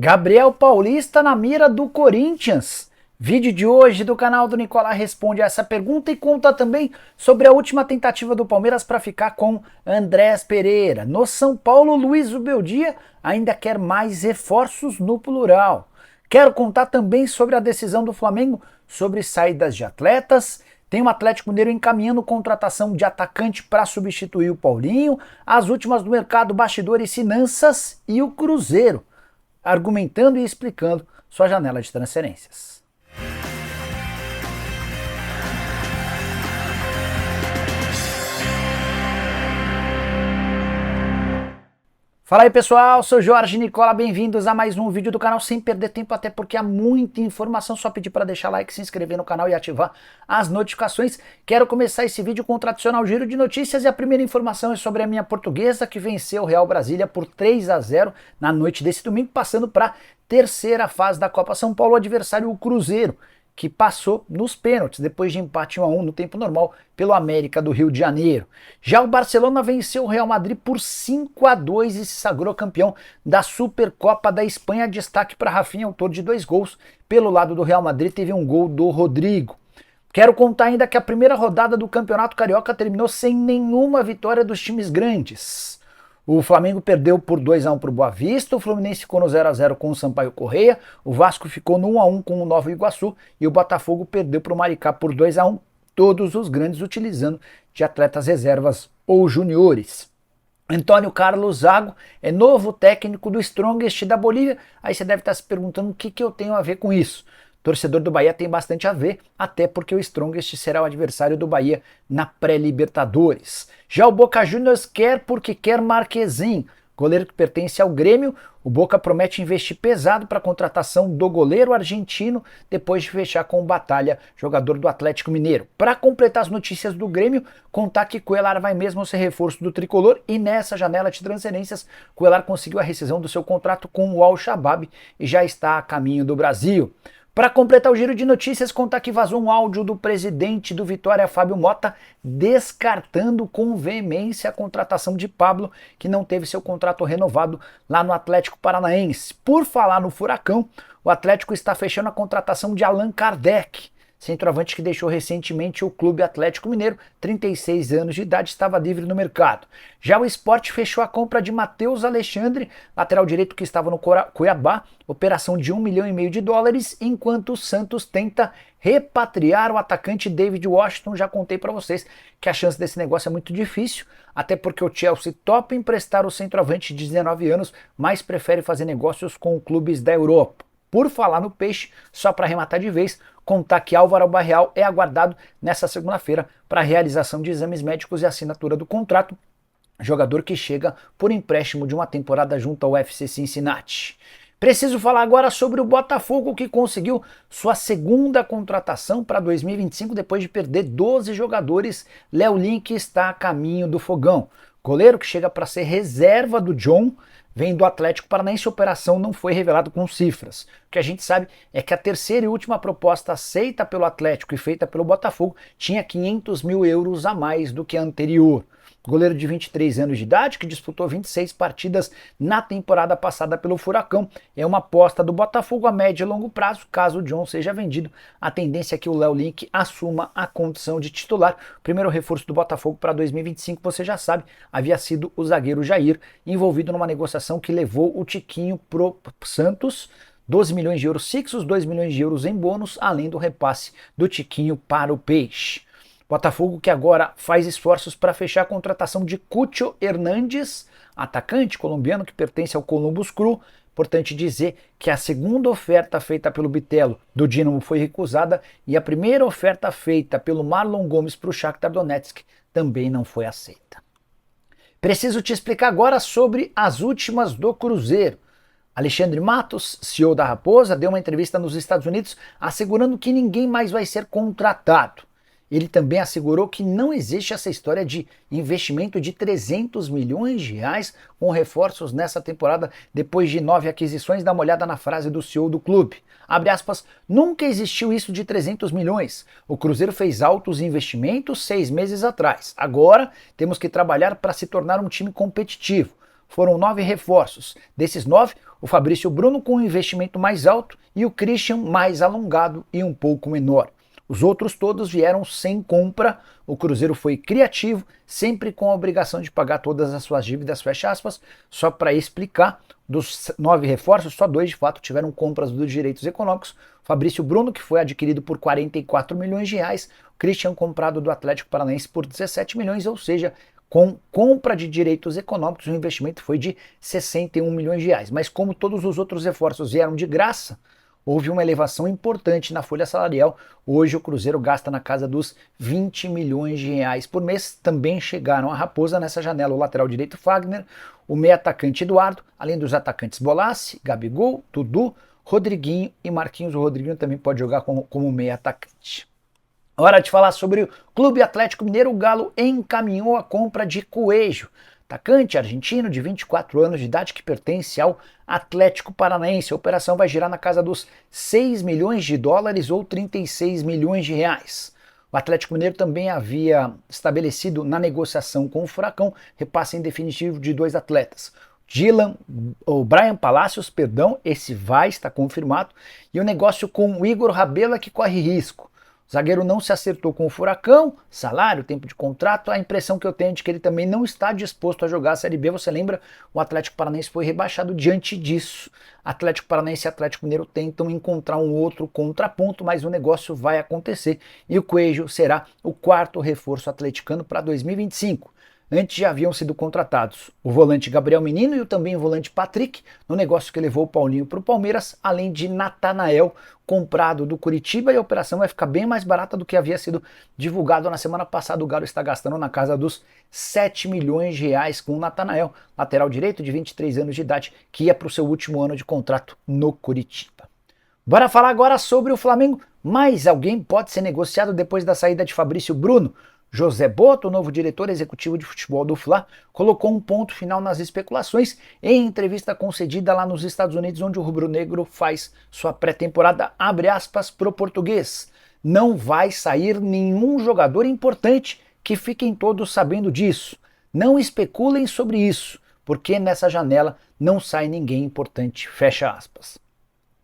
Gabriel Paulista na mira do Corinthians. Vídeo de hoje do canal do Nicola responde a essa pergunta e conta também sobre a última tentativa do Palmeiras para ficar com Andrés Pereira. No São Paulo, Luiz Ubeldia ainda quer mais reforços no plural. Quero contar também sobre a decisão do Flamengo sobre saídas de atletas. Tem o Atlético Mineiro encaminhando contratação de atacante para substituir o Paulinho, as últimas do mercado, bastidores, finanças e o Cruzeiro argumentando e explicando sua janela de transferências. Fala aí pessoal, sou Jorge Nicola, bem-vindos a mais um vídeo do canal. Sem perder tempo, até porque há muita informação, só pedir para deixar like, se inscrever no canal e ativar as notificações. Quero começar esse vídeo com o tradicional giro de notícias e a primeira informação é sobre a minha Portuguesa, que venceu o Real Brasília por 3-0 na noite desse domingo, passando para a terceira fase da Copa São Paulo, o adversário o Cruzeiro, que passou nos pênaltis, depois de empate 1-1 no tempo normal pelo América do Rio de Janeiro. Já o Barcelona venceu o Real Madrid por 5-2 e se sagrou campeão da Supercopa da Espanha. Destaque para Rafinha, autor de 2 gols. Pelo lado do Real Madrid teve um gol do Rodrigo. Quero contar ainda que a primeira rodada do Campeonato Carioca terminou sem nenhuma vitória dos times grandes. O Flamengo perdeu por 2-1 para o Boa Vista, o Fluminense ficou no 0-0 com o Sampaio Corrêa, o Vasco ficou no 1-1 com o Nova Iguaçu e o Botafogo perdeu para o Maricá por 2-1, todos os grandes utilizando de atletas reservas ou juniores. Antônio Carlos Zago é novo técnico do Strongest da Bolívia. Aí você deve estar se perguntando o que eu tenho a ver com isso. Torcedor do Bahia tem bastante a ver, até porque o Strongest será o adversário do Bahia na pré-Libertadores. Já o Boca Juniors quer porque quer Marquezin, goleiro que pertence ao Grêmio. O Boca promete investir pesado para a contratação do goleiro argentino, depois de fechar com o Batalha, jogador do Atlético Mineiro. Para completar as notícias do Grêmio, contar que Cuéllar vai mesmo ser reforço do tricolor e nessa janela de transferências, Cuéllar conseguiu a rescisão do seu contrato com o Al-Shabaab e já está a caminho do Brasil. Para completar o giro de notícias, contar que vazou um áudio do presidente do Vitória, Fábio Mota, descartando com veemência a contratação de Pablo, que não teve seu contrato renovado lá no Atlético Paranaense. Por falar no Furacão, o Atlético está fechando a contratação de Allan Kardec, centroavante que deixou recentemente o Clube Atlético Mineiro, 36 anos de idade, estava livre no mercado. Já o Sport fechou a compra de Matheus Alexandre, lateral direito que estava no Cuiabá, operação de $1,5 milhão, enquanto o Santos tenta repatriar o atacante David Washington. Já contei para vocês que a chance desse negócio é muito difícil, até porque o Chelsea topa emprestar o centroavante de 19 anos, mas prefere fazer negócios com clubes da Europa. Por falar no Peixe, só para arrematar de vez, contar que Álvaro Barreal é aguardado nesta segunda-feira para a realização de exames médicos e assinatura do contrato, jogador que chega por empréstimo de uma temporada junto ao FC Cincinnati. Preciso falar agora sobre o Botafogo, que conseguiu sua segunda contratação para 2025 depois de perder 12 jogadores. Léo Link está a caminho do fogão. Goleiro que chega para ser reserva do John, vem do Atlético Paranaense. A operação não foi revelada com cifras. O que a gente sabe é que a terceira e última proposta aceita pelo Atlético e feita pelo Botafogo tinha 500 mil euros a mais do que a anterior. Goleiro de 23 anos de idade, que disputou 26 partidas na temporada passada pelo Furacão. É uma aposta do Botafogo a médio e longo prazo. Caso o John seja vendido, a tendência é que o Léo Link assuma a condição de titular. O primeiro reforço do Botafogo para 2025, você já sabe, havia sido o zagueiro Jair, envolvido numa negociação que levou o Tiquinho pro Santos. 12 milhões de euros fixos, 2 milhões de euros em bônus, além do repasse do Tiquinho para o Peixe. Botafogo que agora faz esforços para fechar a contratação de Cucho Hernández, atacante colombiano que pertence ao Columbus Crew. Importante dizer que a segunda oferta feita pelo Bitelo do Dinamo foi recusada e a primeira oferta feita pelo Marlon Gomes para o Shakhtar Donetsk também não foi aceita. Preciso te explicar agora sobre as últimas do Cruzeiro. Alexandre Matos, CEO da Raposa, deu uma entrevista nos Estados Unidos assegurando que ninguém mais vai ser contratado. Ele também assegurou que não existe essa história de investimento de 300 milhões de reais com reforços nessa temporada depois de 9 aquisições. Dá uma olhada na frase do CEO do clube. Abre aspas, nunca existiu isso de 300 milhões. O Cruzeiro fez altos investimentos 6 meses atrás. Agora temos que trabalhar para se tornar um time competitivo. Foram 9 reforços. Desses 9, o Fabrício Bruno com um investimento mais alto e o Christian mais alongado e um pouco menor. Os outros todos vieram sem compra, o Cruzeiro foi criativo, sempre com a obrigação de pagar todas as suas dívidas, fecha aspas, só para explicar, dos 9 reforços, só 2 de fato tiveram compras dos direitos econômicos, Fabrício Bruno, que foi adquirido por 44 milhões de reais, o Christian comprado do Atlético Paranaense por 17 milhões, ou seja, com compra de direitos econômicos, o investimento foi de 61 milhões de reais. Mas como todos os outros reforços vieram de graça, houve uma elevação importante na folha salarial. Hoje o Cruzeiro gasta na casa dos 20 milhões de reais por mês. Também chegaram a Raposa nessa janela o lateral direito Fagner, o meio atacante Eduardo, além dos atacantes Bolassi, Gabigol, Dudu, Rodriguinho e Marquinhos. O Rodriguinho também pode jogar como meio atacante. Hora de falar sobre o Clube Atlético Mineiro. O Galo encaminhou a compra de Coelho, atacante argentino de 24 anos de idade que pertence ao Atlético Paranaense. A operação vai girar na casa dos 6 milhões de dólares ou 36 milhões de reais. O Atlético Mineiro também havia estabelecido na negociação com o Furacão repasse em definitivo de 2 atletas. O Brian Palacios, esse vai estar confirmado, e o negócio com o Igor Rabela que corre risco. O zagueiro não se acertou com o Furacão, salário, tempo de contrato, a impressão que eu tenho é de que ele também não está disposto a jogar a Série B. Você lembra? O Atlético Paranaense foi rebaixado diante disso. Atlético Paranaense e Atlético Mineiro tentam encontrar um outro contraponto, mas o negócio vai acontecer e o Coelho será o 4º reforço atleticano para 2025. Antes já haviam sido contratados o volante Gabriel Menino e também o volante Patrick, no negócio que levou o Paulinho para o Palmeiras, além de Natanael, comprado do Curitiba, e a operação vai ficar bem mais barata do que havia sido divulgado na semana passada. O Galo está gastando na casa dos 7 milhões de reais com o Natanael, lateral direito de 23 anos de idade, que ia para o seu último ano de contrato no Curitiba. Bora falar agora sobre o Flamengo. Mais alguém pode ser negociado depois da saída de Fabrício Bruno? José Boto, o novo diretor executivo de futebol do Fla, colocou um ponto final nas especulações em entrevista concedida lá nos Estados Unidos, onde o rubro-negro faz sua pré-temporada, abre aspas pro português. Não vai sair nenhum jogador importante, que fiquem todos sabendo disso. Não especulem sobre isso, porque nessa janela não sai ninguém importante, fecha aspas.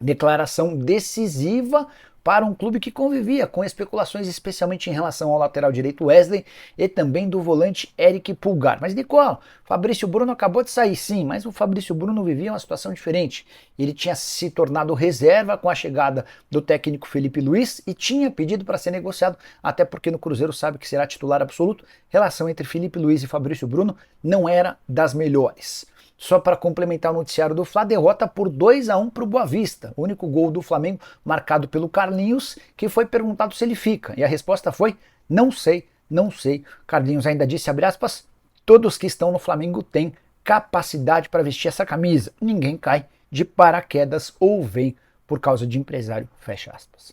Declaração decisiva para um clube que convivia com especulações, especialmente em relação ao lateral direito Wesley e também do volante Eric Pulgar. Mas Nicola, Fabrício Bruno acabou de sair sim, mas o Fabrício Bruno vivia uma situação diferente. Ele tinha se tornado reserva com a chegada do técnico Felipe Luiz e tinha pedido para ser negociado, até porque no Cruzeiro sabe que será titular absoluto. Relação entre Felipe Luiz e Fabrício Bruno não era das melhores. Só para complementar o noticiário do Fla, derrota por 2-1 para o Boa Vista. O único gol do Flamengo marcado pelo Carlinhos, que foi perguntado se ele fica. E a resposta foi, não sei, não sei. Carlinhos ainda disse, abre aspas, todos que estão no Flamengo têm capacidade para vestir essa camisa. Ninguém cai de paraquedas ou vem por causa de empresário, fecha aspas.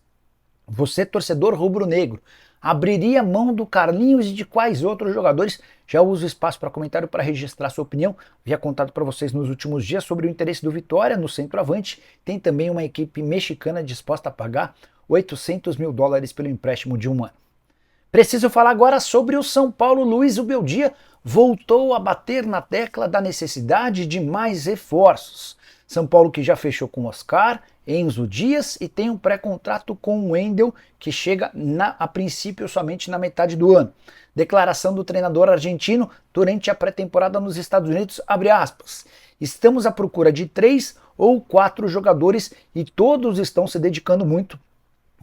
Você, torcedor rubro-negro, abriria mão do Carlinhos e de quais outros jogadores? Já uso o espaço para comentário para registrar sua opinião. Havia contado para vocês nos últimos dias sobre o interesse do Vitória no centroavante. Tem também uma equipe mexicana disposta a pagar 800 mil dólares pelo empréstimo de um ano. Preciso falar agora sobre o São Paulo. Luiz Ubeldia voltou a bater na tecla da necessidade de mais reforços. São Paulo que já fechou com Oscar, Enzo Dias e tem um pré-contrato com o Wendel que chega a princípio somente na metade do ano. Declaração do treinador argentino durante a pré-temporada nos Estados Unidos, abre aspas, estamos à procura de 3 ou 4 jogadores e todos estão se dedicando muito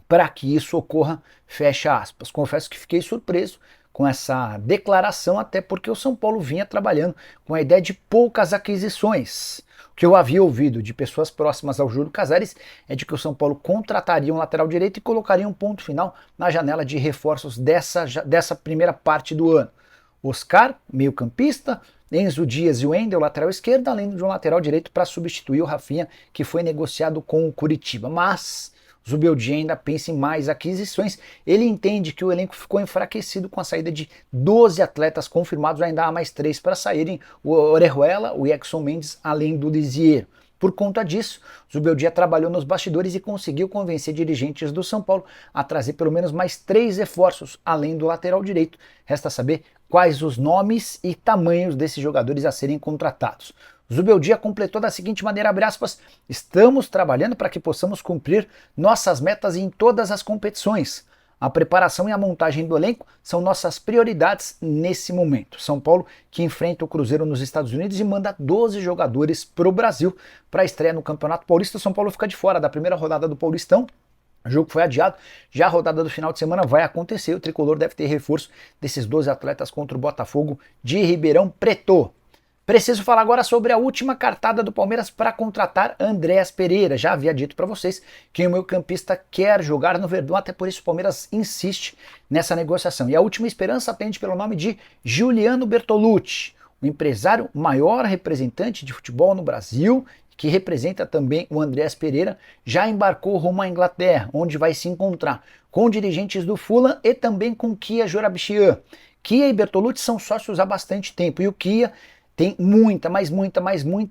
para que isso ocorra, fecha aspas. Confesso que fiquei surpreso com essa declaração, até porque o São Paulo vinha trabalhando com a ideia de poucas aquisições. O que eu havia ouvido de pessoas próximas ao Júlio Casares é de que o São Paulo contrataria um lateral direito e colocaria um ponto final na janela de reforços dessa primeira parte do ano. Oscar, meio campista, Enzo Dias e o Wendel, lateral esquerdo, além de um lateral direito para substituir o Rafinha, que foi negociado com o Curitiba. Mas Zubeldia ainda pensa em mais aquisições. Ele entende que o elenco ficou enfraquecido com a saída de 12 atletas confirmados, ainda há mais 3 para saírem, o Orejuela, o Jackson Mendes, além do Lisieiro. Por conta disso, Zubeldia trabalhou nos bastidores e conseguiu convencer dirigentes do São Paulo a trazer pelo menos mais 3 reforços, além do lateral direito. Resta saber quais os nomes e tamanhos desses jogadores a serem contratados. Zubeldia completou da seguinte maneira, abre aspas, estamos trabalhando para que possamos cumprir nossas metas em todas as competições. A preparação e a montagem do elenco são nossas prioridades nesse momento. São Paulo que enfrenta o Cruzeiro nos Estados Unidos e manda 12 jogadores para o Brasil para a estreia no Campeonato Paulista. São Paulo fica de fora da primeira rodada do Paulistão. O jogo foi adiado, já a rodada do final de semana vai acontecer. O Tricolor deve ter reforço desses 12 atletas contra o Botafogo de Ribeirão Preto. Preciso falar agora sobre a última cartada do Palmeiras para contratar Andréas Pereira. Já havia dito para vocês que o meio-campista quer jogar no Verdão, até por isso o Palmeiras insiste nessa negociação. E a última esperança pende pelo nome de Giuliano Bertolucci, o empresário maior representante de futebol no Brasil, que representa também o Andréas Pereira, já embarcou rumo à Inglaterra, onde vai se encontrar com dirigentes do Fulham e também com Kia Joorabchian. Kia e Bertolucci são sócios há bastante tempo e o Kia tem muita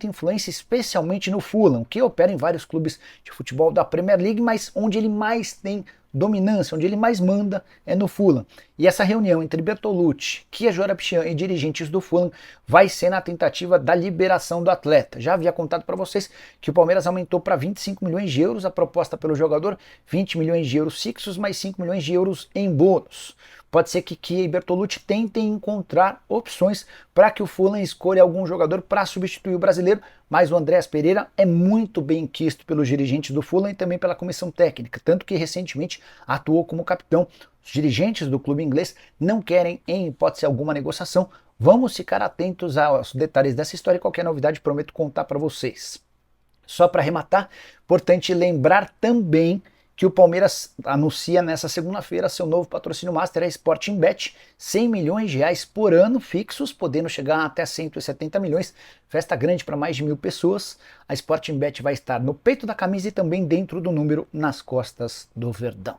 influência, especialmente no Fulham, que opera em vários clubes de futebol da Premier League, mas onde ele mais tem dominância, onde ele mais manda é no Fulham. E essa reunião entre Bertolucci, Kia Joorabchian e dirigentes do Fulham vai ser na tentativa da liberação do atleta. Já havia contado para vocês que o Palmeiras aumentou para 25 milhões de euros a proposta pelo jogador, 20 milhões de euros fixos, mais 5 milhões de euros em bônus. Pode ser que Kia e Bertolucci tentem encontrar opções para que o Fulham escolha algum jogador para substituir o brasileiro, mas o Andréas Pereira é muito bem quisto pelos dirigentes do Fulham e também pela comissão técnica, tanto que recentemente atuou como capitão. Os dirigentes do clube inglês não querem, em hipótese alguma, negociação. Vamos ficar atentos aos detalhes dessa história e qualquer novidade prometo contar para vocês. Só para arrematar, importante lembrar também que o Palmeiras anuncia nessa segunda-feira seu novo patrocínio master, a Sportingbet, 100 milhões de reais por ano fixos, podendo chegar até 170 milhões, festa grande para mais de 1.000 pessoas. A Sportingbet vai estar no peito da camisa e também dentro do número nas costas do Verdão.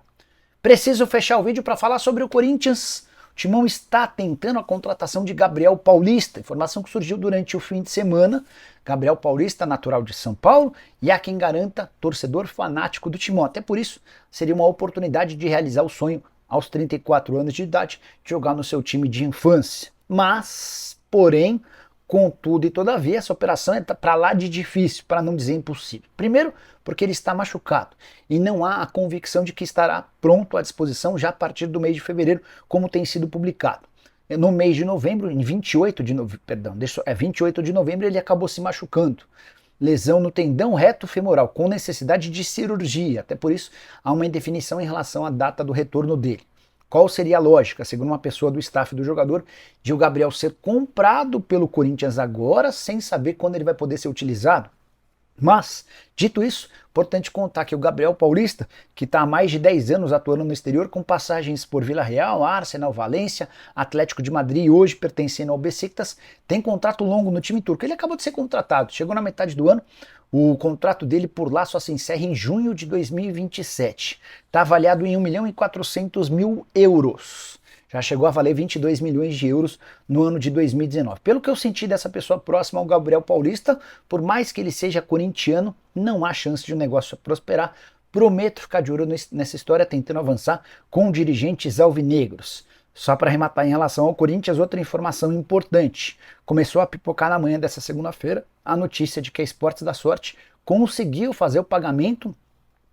Preciso fechar o vídeo para falar sobre o Corinthians. O Timão está tentando a contratação de Gabriel Paulista, informação que surgiu durante o fim de semana. Gabriel Paulista, natural de São Paulo, e há quem garanta torcedor fanático do Timão. Até por isso, seria uma oportunidade de realizar o sonho aos 34 anos de idade, de jogar no seu time de infância. Mas, porém, contudo e todavia, essa operação é para lá de difícil, para não dizer impossível. Primeiro, porque ele está machucado e não há a convicção de que estará pronto à disposição já a partir do mês de fevereiro, como tem sido publicado. No mês de novembro, em 28 de novembro, ele acabou se machucando. Lesão no tendão reto femoral, com necessidade de cirurgia. Até por isso, há uma indefinição em relação à data do retorno dele. Qual seria a lógica, segundo uma pessoa do staff do jogador, de o Gabriel ser comprado pelo Corinthians agora, sem saber quando ele vai poder ser utilizado? Mas, dito isso, importante contar que o Gabriel Paulista, que está há mais de 10 anos atuando no exterior, com passagens por Vila Real, Arsenal, Valência, Atlético de Madrid e hoje pertencendo ao Besiktas, tem contrato longo no time turco. Ele acabou de ser contratado, chegou na metade do ano, o contrato dele por lá só se encerra em junho de 2027. Está avaliado em 1.400.000 euros. Já chegou a valer 22 milhões de euros no ano de 2019. Pelo que eu senti dessa pessoa próxima ao Gabriel Paulista, por mais que ele seja corintiano, não há chance de o negócio prosperar. Prometo ficar de olho nessa história, tentando avançar com dirigentes alvinegros. Só para arrematar em relação ao Corinthians, outra informação importante. Começou a pipocar na manhã dessa segunda-feira a notícia de que a Esportes da Sorte conseguiu fazer o pagamento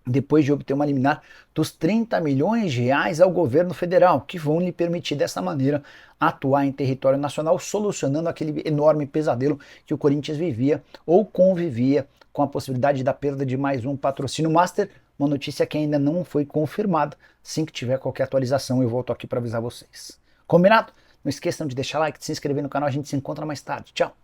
depois de obter uma liminar dos 30 milhões de reais ao governo federal, que vão lhe permitir dessa maneira atuar em território nacional, solucionando aquele enorme pesadelo que o Corinthians vivia ou convivia com a possibilidade da perda de mais um patrocínio master, uma notícia que ainda não foi confirmada. Assim que tiver qualquer atualização eu volto aqui para avisar vocês. Combinado? Não esqueçam de deixar like, de se inscrever no canal, a gente se encontra mais tarde. Tchau!